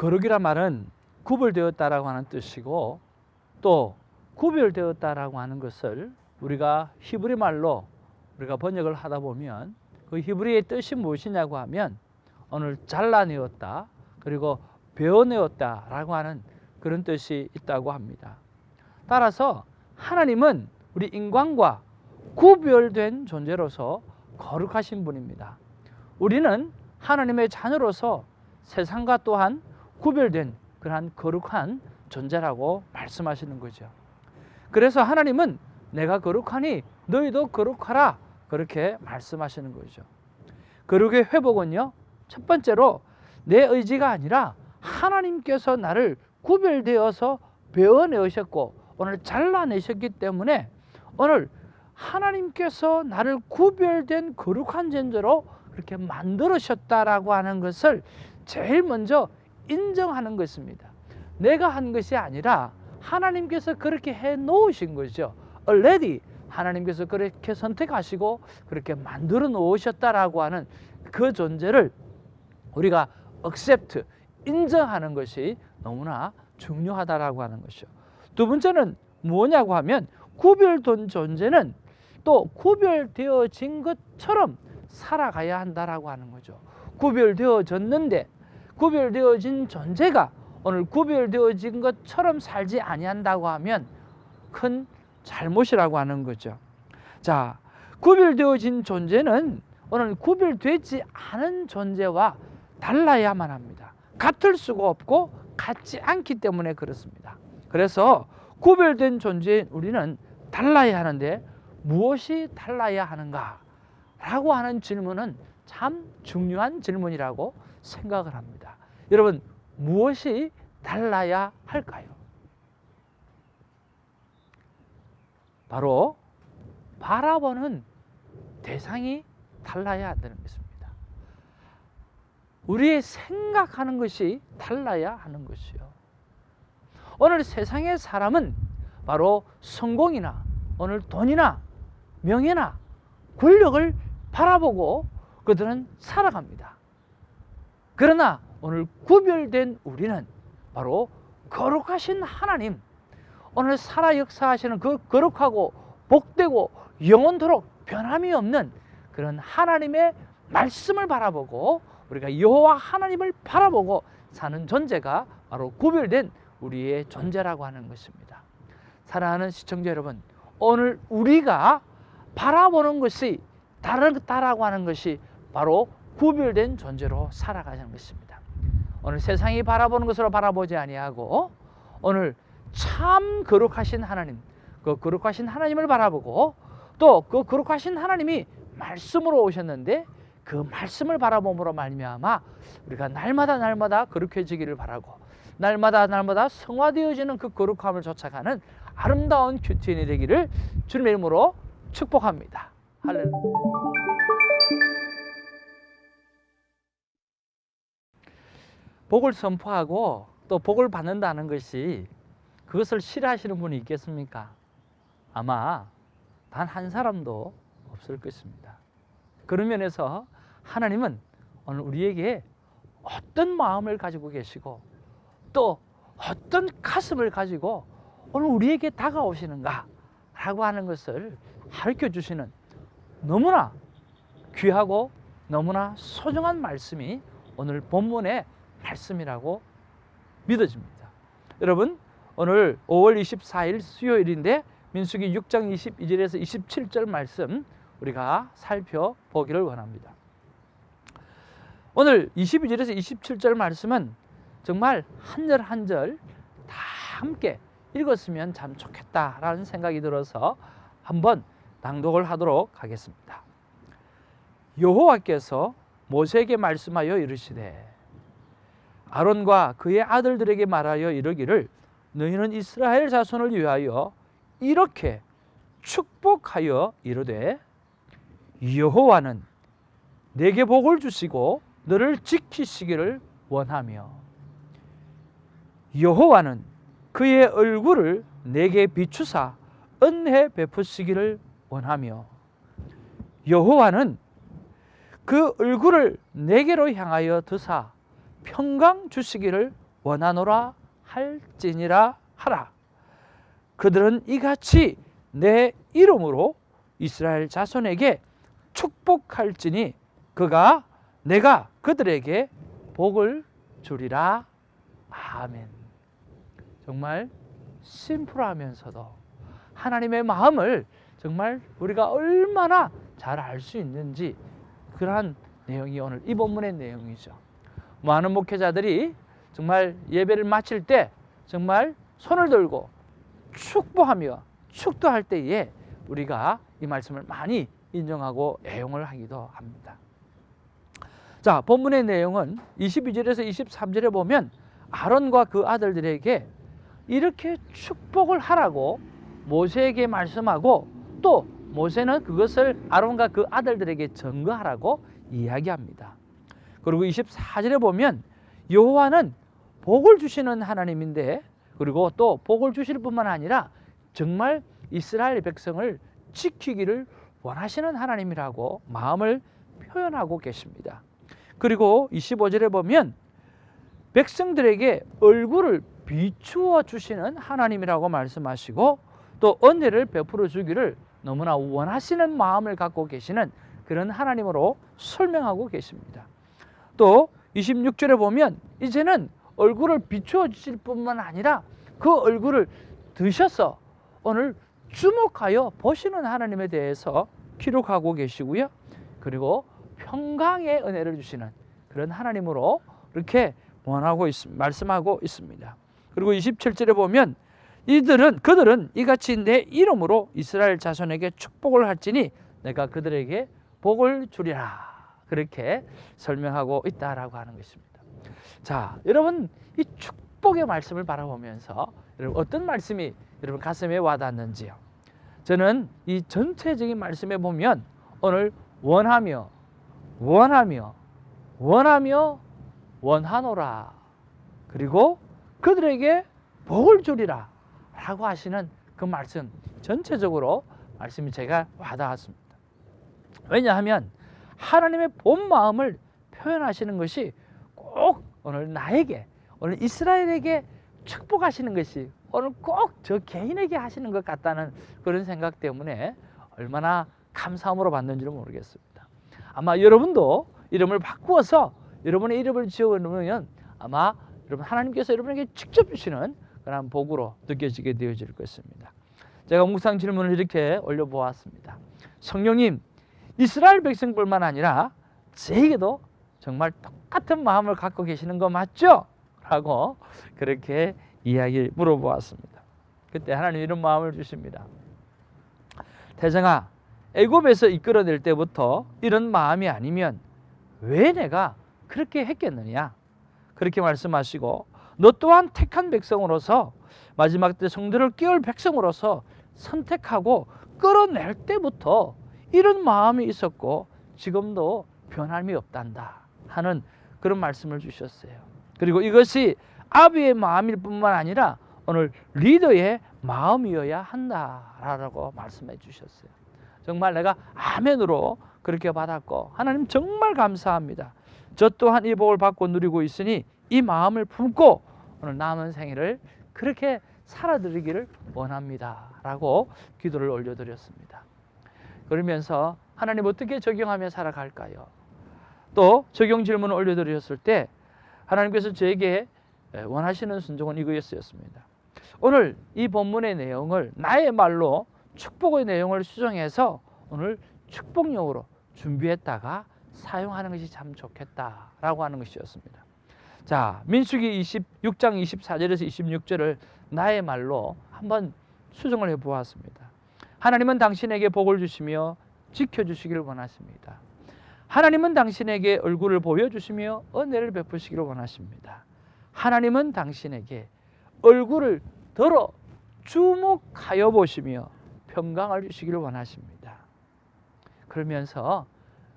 거룩이란 말은 구별되었다라고 하는 뜻이고, 또 구별되었다라고 하는 것을 우리가 히브리 말로 우리가 번역을 하다 보면 그 히브리의 뜻이 무엇이냐고 하면 오늘 잘라내었다, 그리고 베어내었다라고 하는 그런 뜻이 있다고 합니다. 따라서 하나님은 우리 인간과 구별된 존재로서 거룩하신 분입니다. 우리는 하나님의 자녀로서 세상과 또한 구별된 그러한 거룩한 존재라고 말씀하시는 거죠. 그래서 하나님은 내가 거룩하니 너희도 거룩하라, 그렇게 말씀하시는 거죠. 거룩의 회복은요, 첫 번째로 내 의지가 아니라 하나님께서 나를 구별되어서 베어내셨고 오늘 잘라내셨기 때문에 오늘 하나님께서 나를 구별된 거룩한 존재로 그렇게 만들으셨다라고 하는 것을 제일 먼저 인정하는 것입니다. 내가 한 것이 아니라 하나님께서 그렇게 해 놓으신 거죠. already 하나님께서 그렇게 선택하시고 그렇게 만들어 놓으셨다라고 하는 그 존재를 우리가 accept, 인정하는 것이 너무나 중요하다라고 하는 것이죠. 두 번째는 뭐냐고 하면 구별된 존재는 또 구별되어진 것처럼 살아가야 한다라고 하는 거죠. 구별되어졌는데 구별되어진 존재가 오늘 구별되어진 것처럼 살지 아니한다고 하면 큰 잘못이라고 하는 거죠. 자, 구별되어진 존재는 오늘 구별되지 않은 존재와 달라야만 합니다. 같을 수가 없고 같지 않기 때문에 그렇습니다. 그래서 구별된 존재인 우리는 달라야 하는데 무엇이 달라야 하는가? 라고 하는 질문은 참 중요한 질문이라고 생각을 합니다. 여러분, 무엇이 달라야 할까요? 바로 바라보는 대상이 달라야 한다는 것입니다. 우리의 생각하는 것이 달라야 하는 것이요. 오늘 세상의 사람은 바로 성공이나 오늘 돈이나 명예나 권력을 바라보고 그들은 살아갑니다. 그러나 오늘 구별된 우리는 바로 거룩하신 하나님, 오늘 살아 역사하시는 그 거룩하고 복되고 영원토록 변함이 없는 그런 하나님의 말씀을 바라보고 우리가 여호와 하나님을 바라보고 사는 존재가 바로 구별된 우리의 존재라고 하는 것입니다. 사랑하는 시청자 여러분, 오늘 우리가 바라보는 것이 다르다라고 하는 것이 바로 구별된 존재로 살아가는 것입니다. 오늘 세상이 바라보는 것으로 바라보지 아니하고 오늘 참 거룩하신 하나님, 그 거룩하신 하나님을 바라보고 또 그 거룩하신 하나님이 말씀으로 오셨는데 그 말씀을 바라봄으로 말미암아 우리가 날마다 거룩해지기를 바라고 날마다 성화되어지는 그 거룩함을 쫓아가는 아름다운 큐티인이 되기를 주님의 이름으로 축복합니다. 할렐루야. 복을 선포하고 또 복을 받는다는 것이 그것을 싫어하시는 분이 있겠습니까? 아마 단 한 사람도 없을 것입니다. 그런 면에서 하나님은 오늘 우리에게 어떤 마음을 가지고 계시고 또 어떤 가슴을 가지고 오늘 우리에게 다가오시는가 라고 하는 것을 가르쳐 주시는 너무나 귀하고 너무나 소중한 말씀이 오늘 본문의 말씀이라고 믿어집니다. 여러분, 오늘 5월 24일 수요일인데 민수기 6장 22절에서 27절 말씀 우리가 살펴보기를 원합니다. 오늘 22절에서 27절 말씀은 정말 한 절 한 절 다 함께 읽었으면 참 좋겠다라는 생각이 들어서 한번 낭독을 하도록 하겠습니다. 여호와께서 모세에게 말씀하여 이르시되 아론과 그의 아들들에게 말하여 이르기를 너희는 이스라엘 자손을 위하여 이렇게 축복하여 이르되 여호와는 내게 복을 주시고 너를 지키시기를 원하며 여호와는 그의 얼굴을 내게 비추사 은혜 베푸시기를 원하며 여호와는 그 얼굴을 내게로 향하여 드사 평강 주시기를 원하노라 할지니라 하라. 그들은 이같이 내 이름으로 이스라엘 자손에게 축복할지니 내가 그들에게 복을 주리라. 아멘. 정말 심플하면서도 하나님의 마음을 정말 우리가 얼마나 잘 알 수 있는지 그러한 내용이 오늘 이 본문의 내용이죠. 많은 목회자들이 정말 예배를 마칠 때 정말 손을 들고 축복하며 축도할 때에 우리가 이 말씀을 많이 인정하고 애용을 하기도 합니다. 자, 본문의 내용은 22절에서 23절에 보면 아론과 그 아들들에게 이렇게 축복을 하라고 모세에게 말씀하고 또 모세는 그것을 아론과 그 아들들에게 증거하라고 이야기합니다. 그리고 24절에 보면 여호와는 복을 주시는 하나님인데 그리고 또 복을 주실 뿐만 아니라 정말 이스라엘 백성을 지키기를 원하시는 하나님이라고 마음을 표현하고 계십니다. 그리고 25절에 보면 백성들에게 얼굴을 비추어 주시는 하나님이라고 말씀하시고 또 은혜를 베풀어 주기를 너무나 원하시는 마음을 갖고 계시는 그런 하나님으로 설명하고 계십니다. 또 26절에 보면 이제는 얼굴을 비추어 주실 뿐만 아니라 그 얼굴을 드셔서 오늘 주목하여 보시는 하나님에 대해서 기록하고 계시고요. 그리고 평강의 은혜를 주시는 그런 하나님으로 이렇게 말씀하고 있습니다. 그리고 27절에 보면 그들은 이같이 내 이름으로 이스라엘 자손에게 축복을 할지니 내가 그들에게 복을 주리라. 그렇게 설명하고 있다라고 하는 것입니다. 자, 여러분 이 축복의 말씀을 바라보면서 여러분 어떤 말씀이 여러분 가슴에 와닿는지요? 저는 이 전체적인 말씀에 보면 오늘 원하며 원하노라 그리고 그들에게 복을 주리라 라고 하시는 그 말씀 전체적으로 말씀이 제가 와닿았습니다. 왜냐하면 하나님의 본 마음을 표현하시는 것이 꼭 오늘 나에게 오늘 이스라엘에게 축복하시는 것이 오늘 꼭 저 개인에게 하시는 것 같다는 그런 생각 때문에 얼마나 감사함으로 받는지를 모르겠습니다. 아마 여러분도 이름을 바꾸어서 여러분의 이름을 지어놓으면 아마 여러분 하나님께서 여러분에게 직접 주시는 그런 복으로 느껴지게 되어질 것입니다. 제가 묵상 질문을 이렇게 올려보았습니다. 성령님, 이스라엘 백성뿐만 아니라 저에게도 정말 똑같은 마음을 갖고 계시는 거 맞죠? 라고 그렇게 물어보았습니다. 그때 하나님 이런 마음을 주십니다. 태정아, 애굽에서 이끌어낼 때부터 이런 마음이 아니면 왜 내가 그렇게 했겠느냐? 그렇게 말씀하시고 너 또한 택한 백성으로서 마지막 때 성들을 깨울 백성으로서 선택하고 끌어낼 때부터 이런 마음이 있었고 지금도 변함이 없단다 하는 그런 말씀을 주셨어요. 그리고 이것이 아비의 마음일 뿐만 아니라 오늘 리더의 마음이어야 한다라고 말씀해 주셨어요. 정말 내가 아멘으로 그렇게 받았고 하나님 정말 감사합니다. 저 또한 이 복을 받고 누리고 있으니 이 마음을 품고 오늘 남은 생애를 그렇게 살아드리기를 원합니다 라고 기도를 올려드렸습니다. 그러면서 하나님 어떻게 적용하며 살아갈까요? 또 적용 질문을 올려드렸을 때 하나님께서 저에게 원하시는 순종은 이거였습니다. 오늘 이 본문의 내용을 나의 말로 축복의 내용을 수정해서 오늘 축복용으로 준비했다가 사용하는 것이 참 좋겠다라고 하는 것이었습니다. 자, 민수기 26장 24절에서 26절을 나의 말로 한번 수정을 해보았습니다. 하나님은 당신에게 복을 주시며 지켜주시기를 원하십니다. 하나님은 당신에게 얼굴을 보여주시며 은혜를 베푸시기를 원하십니다. 하나님은 당신에게 얼굴을 들어 주목하여 보시며 평강을 주시기를 원하십니다. 그러면서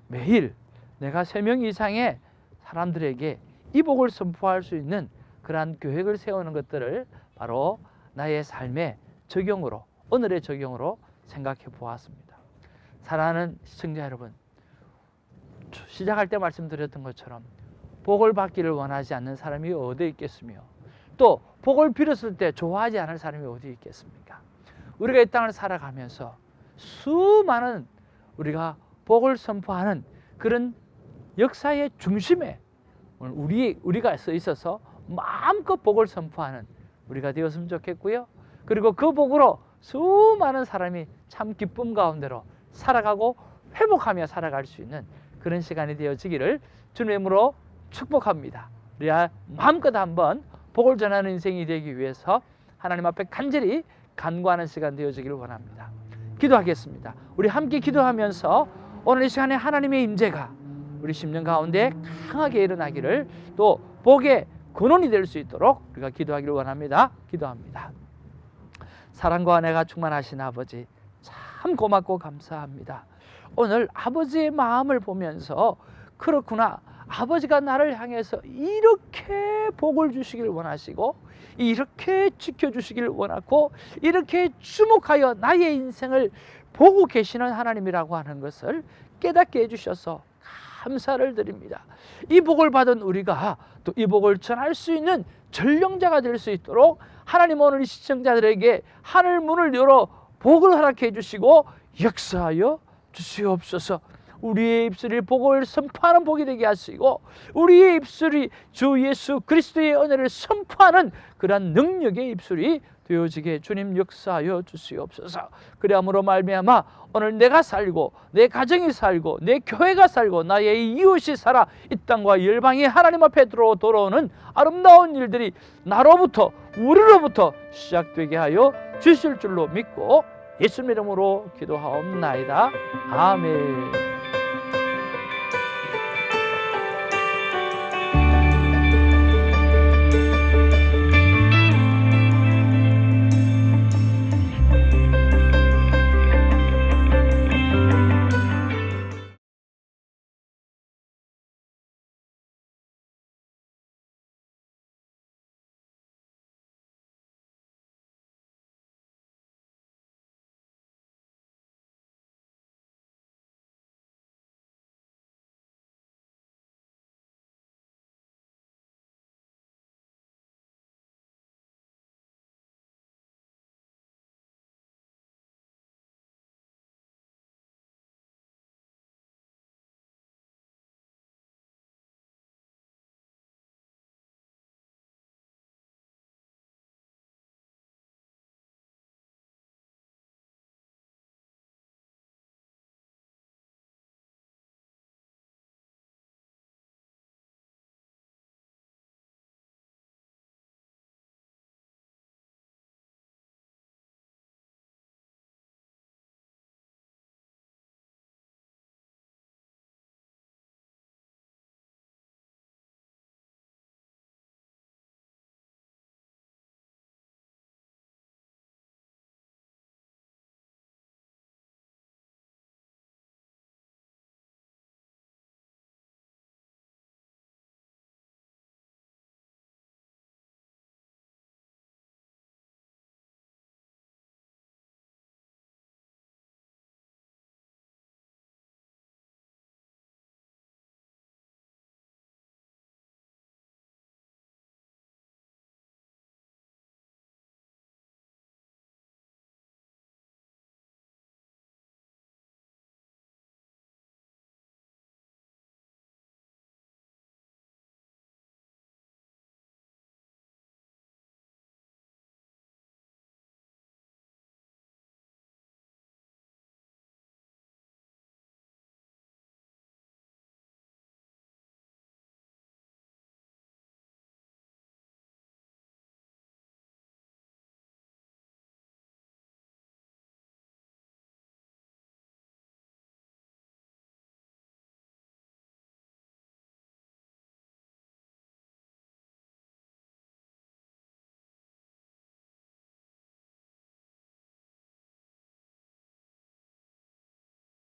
매일 내가 3명 이상의 사람들에게 이 복을 선포할 수 있는 그러한 계획을 세우는 것들을 바로 나의 삶의 적용으로, 오늘의 적용으로 생각해 보았습니다. 사랑하는 시청자 여러분, 시작할 때 말씀드렸던 것처럼 복을 받기를 원하지 않는 사람이 어디 있겠으며 또 복을 빌었을 때 좋아하지 않을 사람이 어디 있겠습니까? 우리가 이 땅을 살아가면서 수많은 우리가 복을 선포하는 그런 역사의 중심에 우리가 서 있어서 마음껏 복을 선포하는 우리가 되었으면 좋겠고요. 그리고 그 복으로 수많은 사람이 참 기쁨 가운데로 살아가고 회복하며 살아갈 수 있는 그런 시간이 되어지기를 주님으로 축복합니다. 우리가 마음껏 한번 복을 전하는 인생이 되기 위해서 하나님 앞에 간절히 간구하는 시간 되어지기를 원합니다. 기도하겠습니다. 우리 함께 기도하면서 오늘 이 시간에 하나님의 임재가 우리 심령 가운데 강하게 일어나기를, 또 복의 근원이 될 수 있도록 우리가 기도하기를 원합니다. 기도합니다. 사랑과 은혜가 충만하신 아버지, 참 고맙고 감사합니다. 오늘 아버지의 마음을 보면서 그렇구나, 아버지가 나를 향해서 이렇게 복을 주시기를 원하시고 이렇게 지켜주시기를 원하고 이렇게 주목하여 나의 인생을 보고 계시는 하나님이라고 하는 것을 깨닫게 해주셔서 감사를 드립니다. 이 복을 받은 우리가 또 이 복을 전할 수 있는 전령자가 될 수 있도록 하나님 오늘 이 시청자들에게 하늘 문을 열어 복을 허락해 주시고 역사하여 주시옵소서. 우리의 입술이 복을 선포하는 복이 되게 하시고 우리의 입술이 주 예수 그리스도의 은혜를 선포하는 그러한 능력의 입술이 되어지게 주님 역사하여 주시옵소서. 그리함으로 말미암아 오늘 내가 살고 내 가정이 살고 내 교회가 살고 나의 이웃이 살아 이 땅과 열방이 하나님 앞에 돌아오는 아름다운 일들이 나로부터 우리로부터 시작되게 하여 주실 줄로 믿고 예수님 이름으로 기도하옵나이다. 아멘.